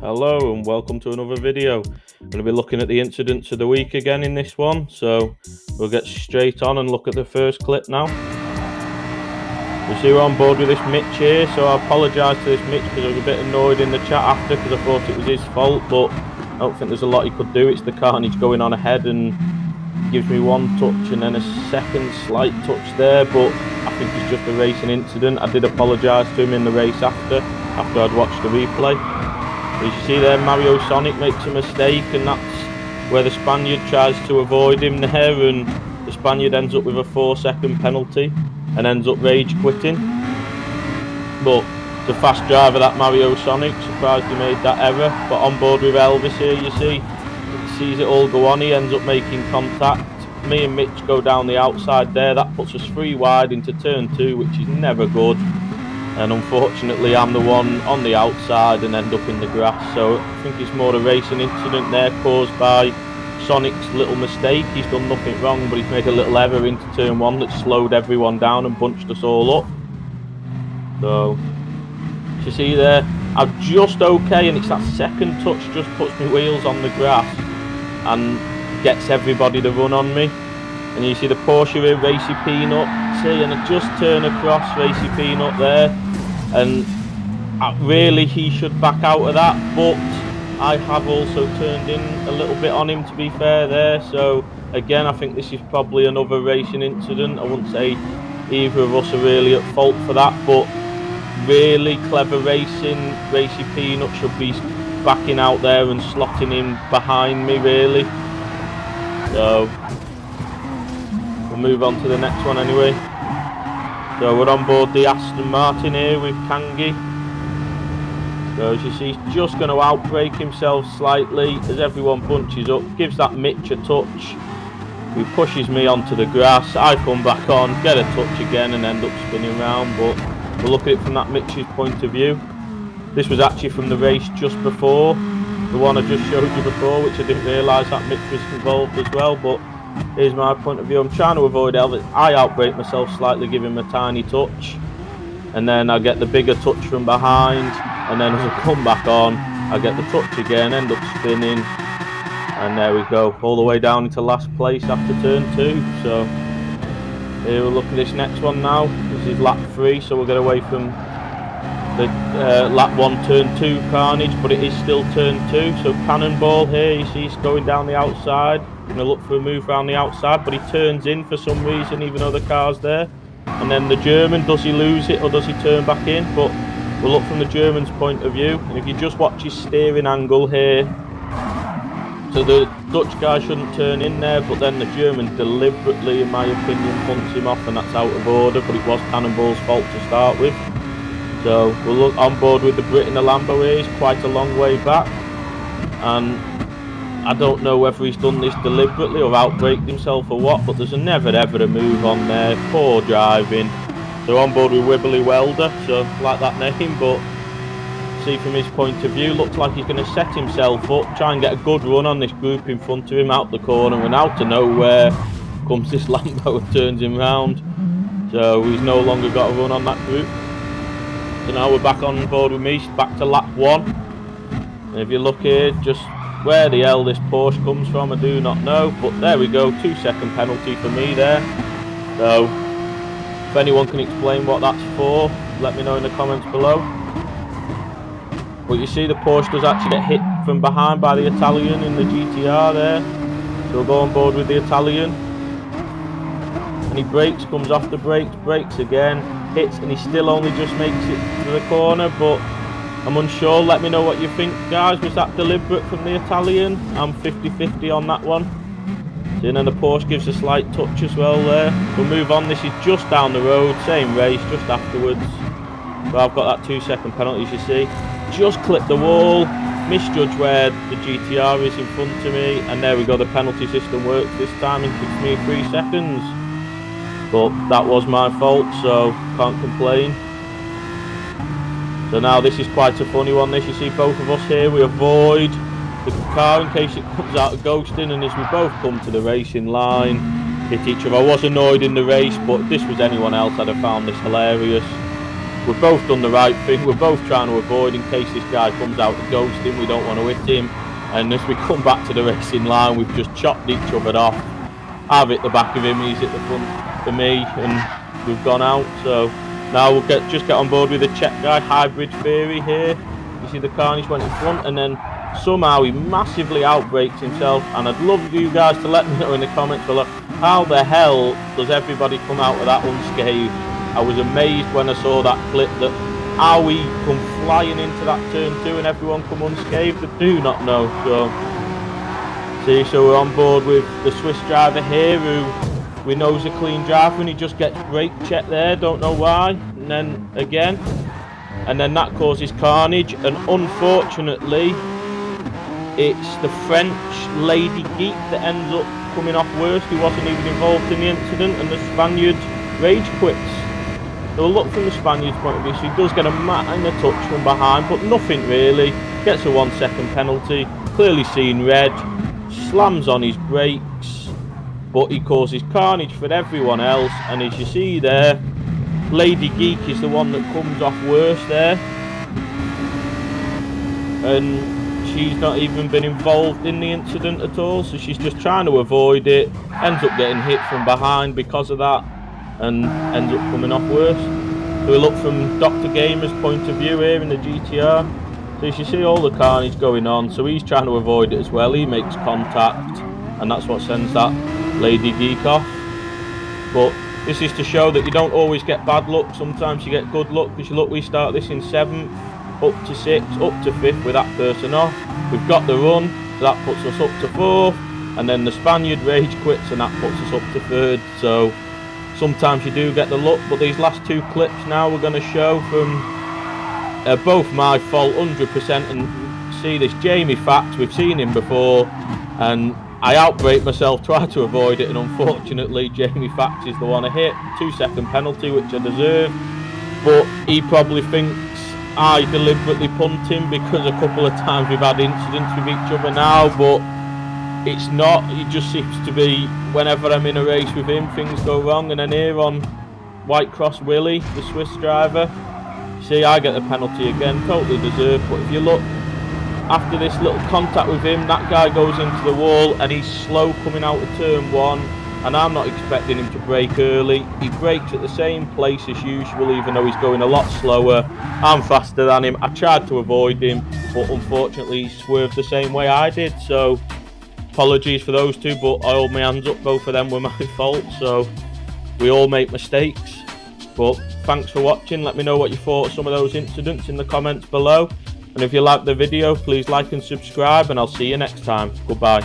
Hello and welcome to another video. I'm going to be looking at the incidents of the week again in this one, so we'll get straight on and look at the first clip now. You see we're on board with this Mitch here, so I apologise to this Mitch because I was a bit annoyed in the chat after because I thought it was his fault, but I don't think there's a lot he could do. It's the carnage going on ahead and gives me one touch and then a second slight touch there, but I think it's just a racing incident. I did apologise to him in the race after I'd watched the replay. As you see there, Mario Sonic makes a mistake, and that's where the Spaniard tries to avoid him there, and the Spaniard ends up with a 4-second penalty and ends up rage quitting. But the fast driver, that Mario Sonic, surprised he made that error. But on board with Elvis here, you see, he sees it all go on, he ends up making contact. Me and Mitch go down the outside there, that puts us 3 wide into turn 2, which is never good. And unfortunately I'm the one on the outside and end up in the grass, so I think it's more a racing incident there caused by Sonic's little mistake. He's done nothing wrong, but he's made a little error into turn 1 that slowed everyone down and bunched us all up. So, as you see there, I'm just okay, and it's that second touch just puts my wheels on the grass and gets everybody to run on me. And you see the Porsche here, Racy Peanut, see, and I just turn across Racy Peanut there, and really he should back out of that, but I have also turned in a little bit on him, to be fair there. So again, I think this is probably another racing incident. I wouldn't say either of us are really at fault for that, but really clever racing. Racy Peanut should be backing out there and slotting him behind me, really. So we'll move on to the next one anyway. So we're on board the Aston Martin here with Kangi. So as you see, he's just going to outbrake himself slightly as everyone bunches up, gives that Mitch a touch, who pushes me onto the grass. I come back on, get a touch again and end up spinning round, but we'll look at it from that Mitch's point of view. This was actually from the race just before, the one I just showed you before, which I didn't realise that Mitch was involved as well, but here's my point of view. I'm trying to avoid Elvis. I outbrake myself slightly, give him a tiny touch, and then I get the bigger touch from behind, and then as I come back on, I get the touch again, end up spinning, and there we go, all the way down into last place after turn 2. So here we'll look at this next one now. This is lap 3, so we'll get away from the lap 1 turn 2 carnage, but it is still turn 2. So Cannonball here, you see he's going down the outside, going to look for a move around the outside, but he turns in for some reason even though the car's there. And then the German, does he lose it or does he turn back in? But we'll look from the German's point of view, and if you just watch his steering angle here, so the Dutch guy shouldn't turn in there, but then the German deliberately, in my opinion, punts him off, and that's out of order, but it was Cannonball's fault to start with. So we'll look on board with the Brit in the Lambo here. He's quite a long way back, and I don't know whether he's done this deliberately or outbraked himself or what, but there's never ever a move on there. Poor driving. So on board with Wibbly Welder, so like that name, but see from his point of view, looks like he's going to set himself up, try and get a good run on this group in front of him out the corner, and out of nowhere comes this Lambo and turns him round. So he's no longer got a run on that group. So now we're back on board with me, back to lap 1. And if you look here, just where the hell this Porsche comes from, I do not know, but there we go, 2-second penalty for me there. So if anyone can explain what that's for, let me know in the comments below. But you see the Porsche does actually get hit from behind by the Italian in the GTR there. So we'll go on board with the Italian. And he brakes, comes off the brakes, brakes again, hits, and he still only just makes it to the corner, but I'm unsure. Let me know what you think, guys. Was that deliberate from the Italian? I'm 50-50 on that one. And then the Porsche gives a slight touch as well there. We'll move on. This is just down the road, same race, just afterwards. So I've got that 2-second penalty, as you see. Just clipped the wall, misjudged where the GTR is in front of me, and there we go, the penalty system works this time and gives me 3 seconds. But that was my fault, so can't complain. So now this is quite a funny one, this. You see both of us here, we avoid the car in case it comes out of ghosting, and as we both come to the racing line, hit each other. I was annoyed in the race, but if this was anyone else, I'd have found this hilarious. we've both done the right thing. We're both trying to avoid in case this guy comes out to ghost him. We don't want to hit him. And as we come back to the racing line, we've just chopped each other off. I've hit the back of him, he's hit the front for me, and we've gone out. So now we'll just get on board with the Czech guy, Hybrid Theory here. You see the Carnage went in front, and then somehow he massively outbrakes himself. And I'd love you guys to let me know in the comments below, how the hell does everybody come out of that unscathed? I was amazed when I saw that clip that how he come flying into that turn 2 and everyone come unscathed. I do not know. So we're on board with the Swiss driver here, who we know is a clean driver, and he just gets brake checked there, don't know why, and then again, and then that causes carnage. And unfortunately it's the French Lady Geek that ends up coming off worst, who wasn't even involved in the incident, and the Spaniard rage quits. So look from the Spaniard's point of view, so he does get a minor touch from behind, but nothing really. Gets a 1 second penalty, clearly seen red, slams on his brakes, but he causes carnage for everyone else. And as you see there, Lady Geek is the one that comes off worst there, and she's not even been involved in the incident at all, so she's just trying to avoid it, ends up getting hit from behind because of that, and ends up coming off worse. So we look from Dr. Gamer's point of view here in the GTR. So as you see all the carnage going on, so he's trying to avoid it as well. He makes contact, and that's what sends that Lady Geek off. But this is to show that you don't always get bad luck, sometimes you get good luck, because you look, we start this in 7th, up to 6th, up to 5th with that person off. We've got the run, so that puts us up to 4th, and then the Spaniard rage quits, and that puts us up to 3rd. So sometimes you do get the luck, but these last 2 clips now we're going to show from both my fault 100%. And see this Jamie Fax, we've seen him before, and I outbrake myself, try to avoid it, and unfortunately Jamie Fax is the one I hit. 2 second penalty, which I deserve, but he probably thinks I deliberately punt him, because a couple of times we've had incidents with each other now, but it's not. He just seems to be, whenever I'm in a race with him, things go wrong. And then here on White Cross Willie, the Swiss driver, see, I get the penalty again, totally deserved. But if you look, after this little contact with him, that guy goes into the wall, and he's slow coming out of turn 1, and I'm not expecting him to brake early. He brakes at the same place as usual, even though he's going a lot slower. I'm faster than him. I tried to avoid him, but unfortunately he swerved the same way I did. So apologies for those two, but I hold my hands up, both of them were my fault. So we all make mistakes, but thanks for watching. Let me know what you thought of some of those incidents in the comments below, and if you liked the video, please like and subscribe, and I'll see you next time. Goodbye.